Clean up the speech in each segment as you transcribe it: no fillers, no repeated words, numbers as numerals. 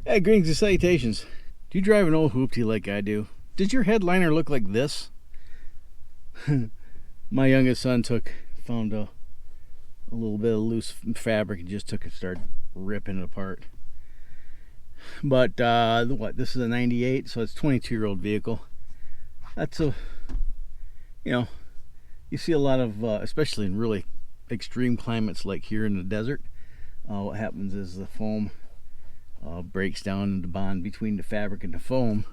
Hey, greetings and salutations. Do you drive an old hoopty like I do? Does your headliner look like this? My youngest son found a little bit of loose fabric and just started ripping it apart. But this is a 98, so it's a 22-year-old vehicle. That's you see a lot of, especially in really extreme climates like here in the desert, what happens is the foam breaks down, and the bond between the fabric and the foam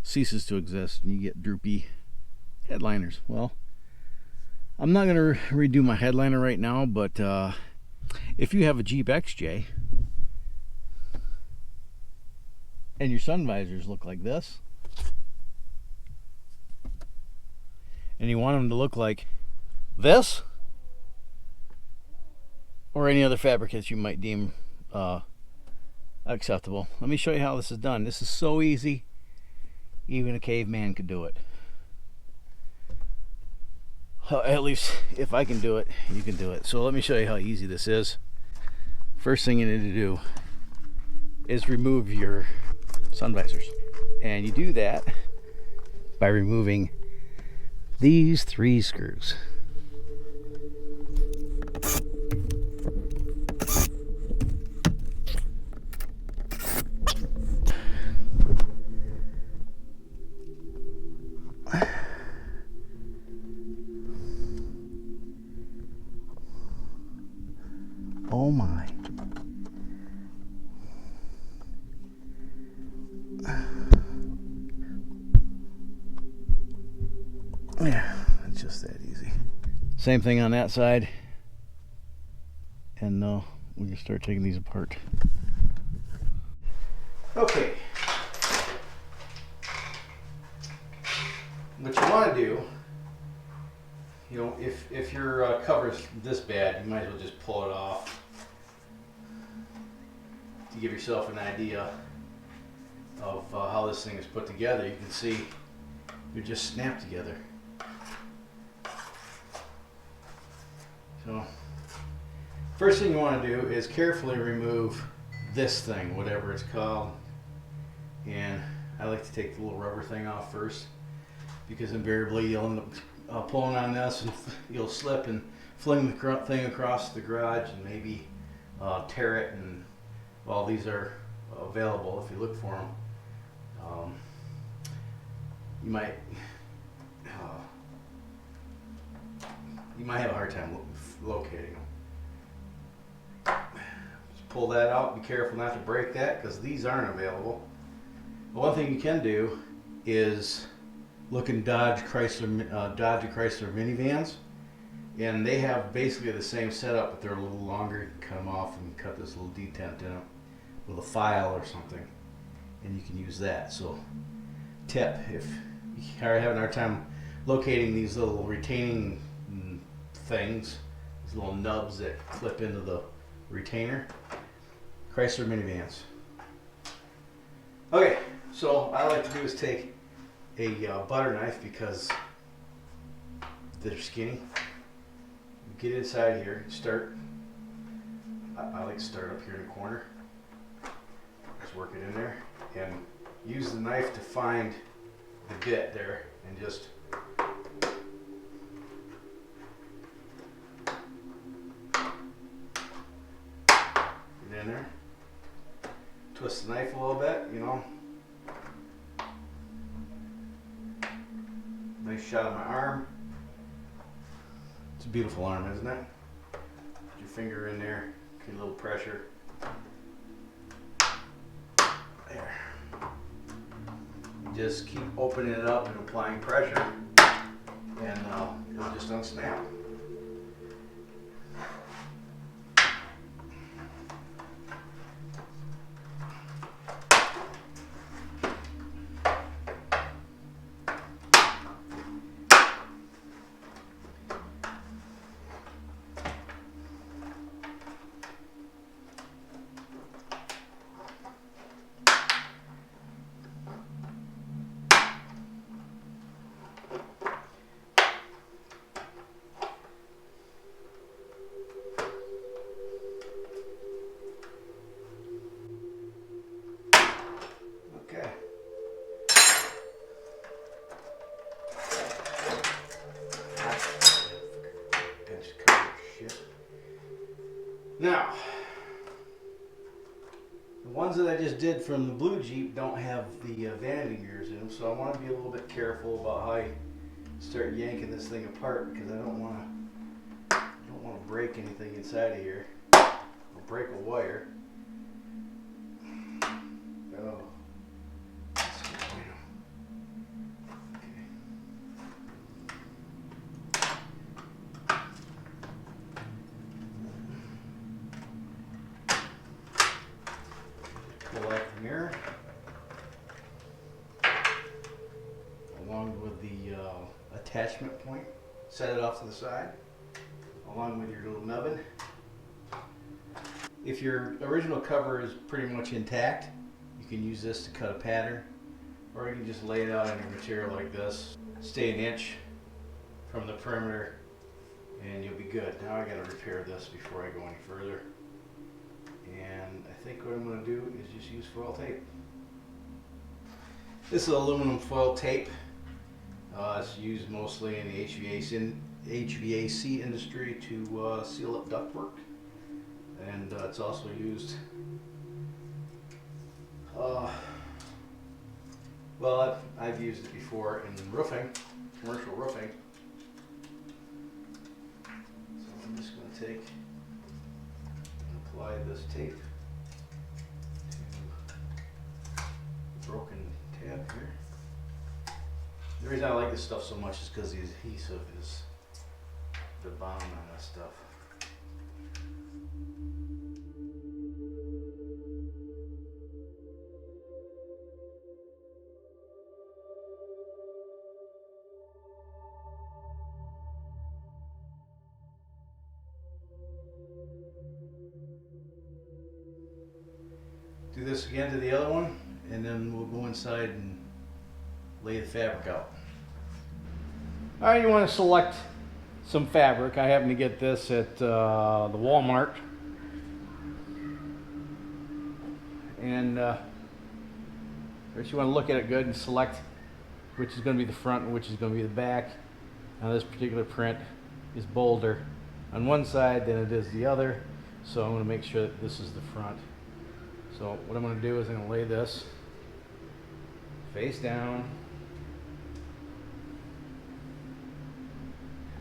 ceases to exist, and you get droopy headliners. Well, I'm not going to redo my headliner right now, but if you have a Jeep XJ and your sun visors look like this, and you want them to look like this, or any other fabric that you might deem acceptable, let me show you how this is done. This is so easy, even a caveman could do it. At least if I can do it, you can do it. So let me show you how easy this is. First thing you need to do is remove your sun visors, and you do that by removing these 3 screws. Oh my. Yeah, it's just that easy. Same thing on that side. And we can start taking these apart. Okay. What you want to do, if your cover's this bad, you might as well just pull it off to give yourself an idea of how this thing is put together. You can see they're just snapped together. So first thing you want to do is carefully remove this thing, whatever it's called. And I like to take the little rubber thing off first, because invariably you'll end up pulling on this and you'll slip and fling the thing across the garage and maybe tear it. And while these are available, if you look for them, you might have a hard time locating them. Just pull that out. Be careful not to break that, because these aren't available. But one thing you can do is look in Dodge and Chrysler minivans, and they have basically the same setup, but they're a little longer. You can cut them off and cut this little detent in them with a file or something, and you can use that. So tip, if you're having a hard time locating these little retaining things, these little nubs that clip into the retainer, Chrysler minivans. Okay, so all I like to do is take a butter knife, because they're skinny. Get inside here, I like to start up here in the corner. Just work it in there, and use the knife to find the bit there, and just get in there. Twist the knife a little bit, Nice shot of my arm. It's a beautiful arm, isn't it? Put your finger in there, get a little pressure. There. Just keep opening it up and applying pressure, and it'll just unsnap. Now, the ones that I just did from the blue Jeep don't have the vanity mirrors in them, so I want to be a little bit careful about how I start yanking this thing apart, because I don't want to break anything inside of here or break a wire. Oh. Pull out the mirror along with the attachment point. Set it off to the side along with your little nubbin. If your original cover is pretty much intact, you can use this to cut a pattern, or you can just lay it out on your material like this. Stay an inch from the perimeter and you'll be good. Now I gotta repair this before I go any further. And I think what I'm going to do is just use foil tape. This is aluminum foil tape. It's used mostly in the HVAC industry to seal up ductwork. And it's also used, well, I've used it before in roofing, commercial roofing. So I'm just going to take apply this tape to the broken tab here. The reason I like this stuff so much is because the adhesive is the bomb on this stuff. Do this again to the other one, and then we'll go inside and lay the fabric out. All right, you want to select some fabric. I happen to get this at the Walmart. And first you want to look at it good and select which is going to be the front and which is going to be the back. Now this particular print is bolder on one side than it is the other, so I'm going to make sure that this is the front. So what I'm going to do is I'm going to lay this face down,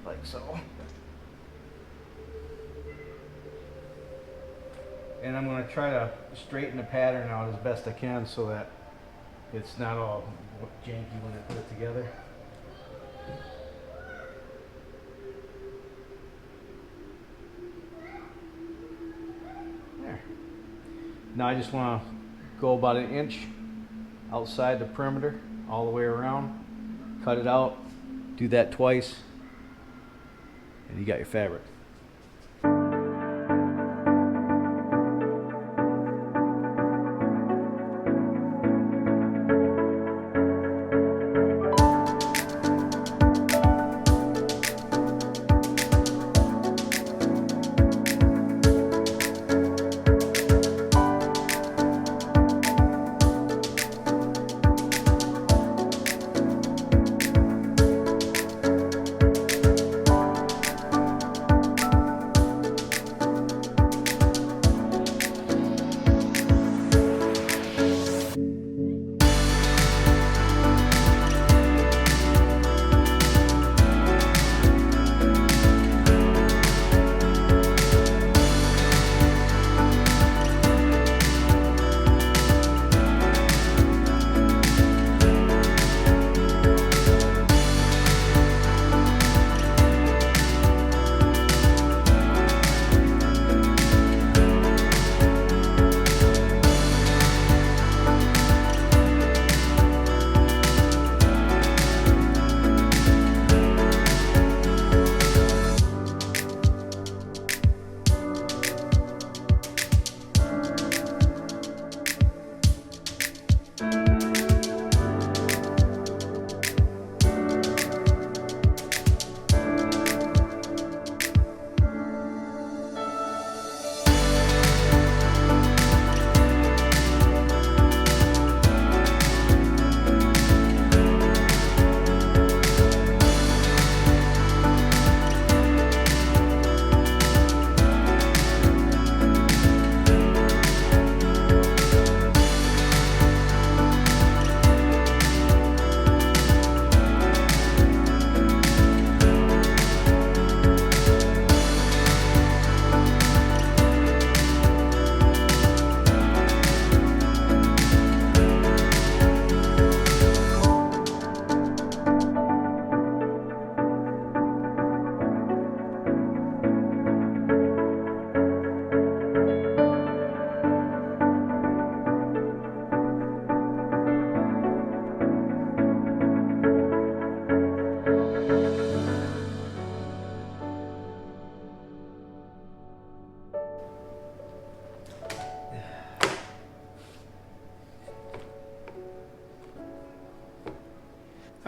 like so. And I'm going to try to straighten the pattern out as best I can so that it's not all janky when I put it together. There. Now I just want to go about an inch outside the perimeter all the way around, cut it out, do that twice, and you got your fabric.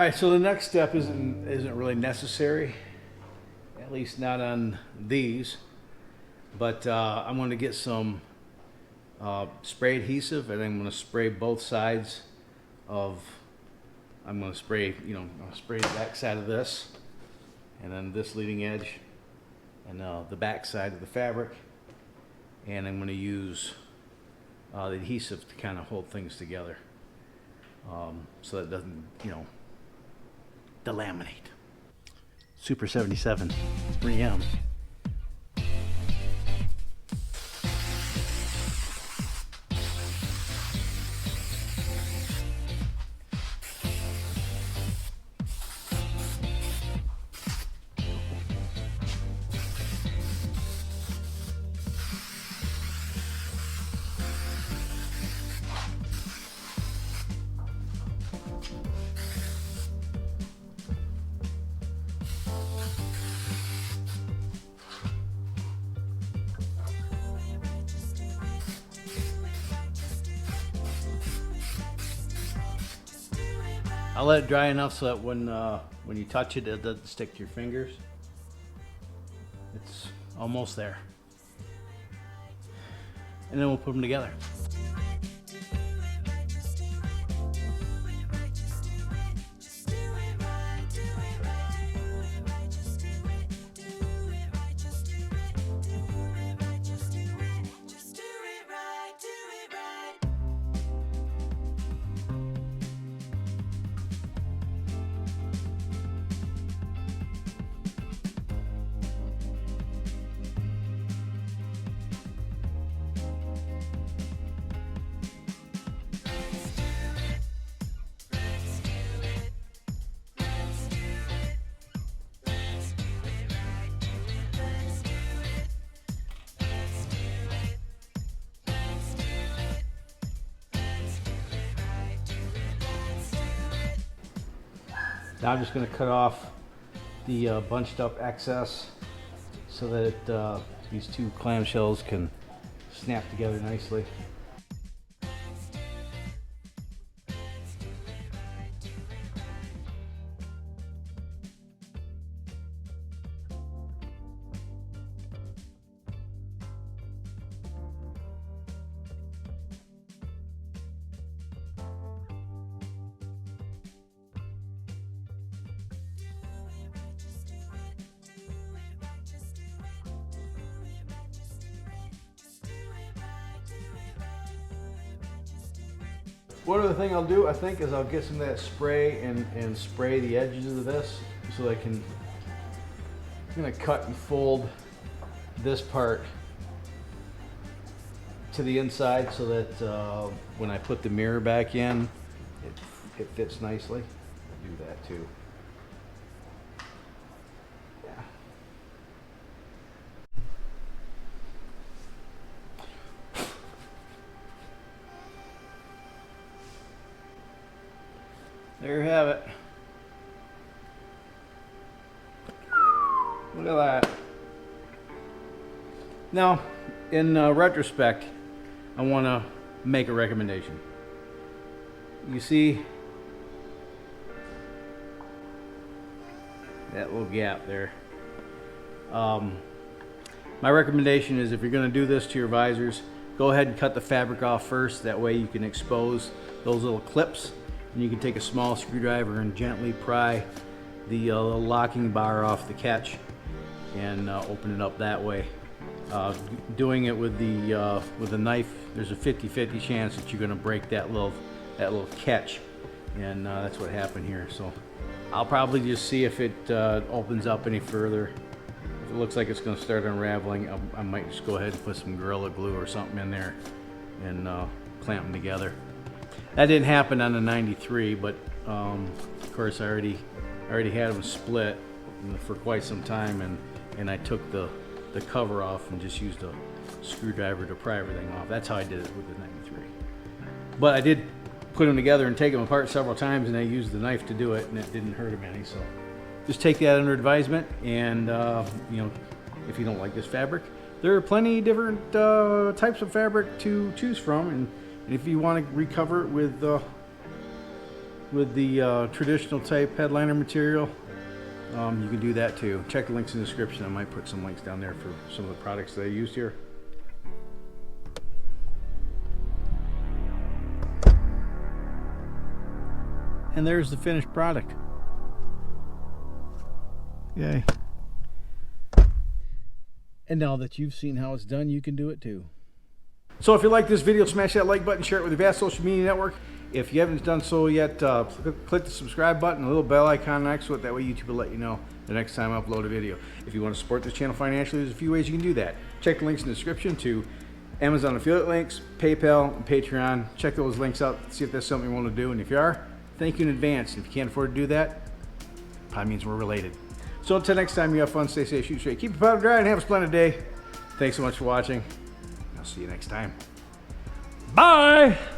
right, so the next step isn't really necessary, at least not on these. But I'm going to get some spray adhesive, and I'm going to spray both sides of. I'm going to spray, I'll spray the back side of this, and then this leading edge, and the back side of the fabric, and I'm going to use the adhesive to kind of hold things together, so that it doesn't, delaminate. Super 77 3M. I'll let it dry enough so that when you touch it, it doesn't stick to your fingers. It's almost there. And then we'll put them together. Now I'm just going to cut off the bunched up excess so that these two clamshells can snap together nicely. One other thing I'll do, I think, is I'll get some of that spray and spray the edges of this so I can. I'm going to cut and fold this part to the inside so that when I put the mirror back in, it fits nicely. I'll do that too. There you have it. Look at that. Now, in retrospect, I want to make a recommendation. You see that little gap there. My recommendation is if you're going to do this to your visors, go ahead and cut the fabric off first. That way you can expose those little clips. And you can take a small screwdriver and gently pry the locking bar off the catch and open it up that way. Doing it with the knife, there's a 50-50 chance that you're going to break that little catch, and that's what happened here. So I'll probably just see if it opens up any further. If it looks like it's going to start unraveling, I might just go ahead and put some Gorilla Glue or something in there and clamp them together. That didn't happen on the 93, but of course I already had them split for quite some time, and I took the cover off and just used a screwdriver to pry everything off. That's how I did it with the 93. But I did put them together and take them apart several times, and I used the knife to do it, and it didn't hurt them any. So just take that under advisement, and if you don't like this fabric, there are plenty of different types of fabric to choose from, and if you want to recover it with with the traditional type headliner material, you can do that too. Check the links in the description. I might put some links down there for some of the products that I used here. And there's the finished product. Yay. And now that you've seen how it's done, you can do it too. So if you like this video, smash that like button, share it with your vast social media network. If you haven't done so yet, click the subscribe button, a little bell icon next to it. That way YouTube will let you know the next time I upload a video. If you want to support this channel financially, there's a few ways you can do that. Check the links in the description to Amazon affiliate links, PayPal, and Patreon. Check those links out, see if that's something you want to do. And if you are, thank you in advance. If you can't afford to do that, probably means we're related. So until next time, you have fun, stay safe, shoot straight, keep your powder dry, and have a splendid day. Thanks so much for watching. I'll see you next time. Bye!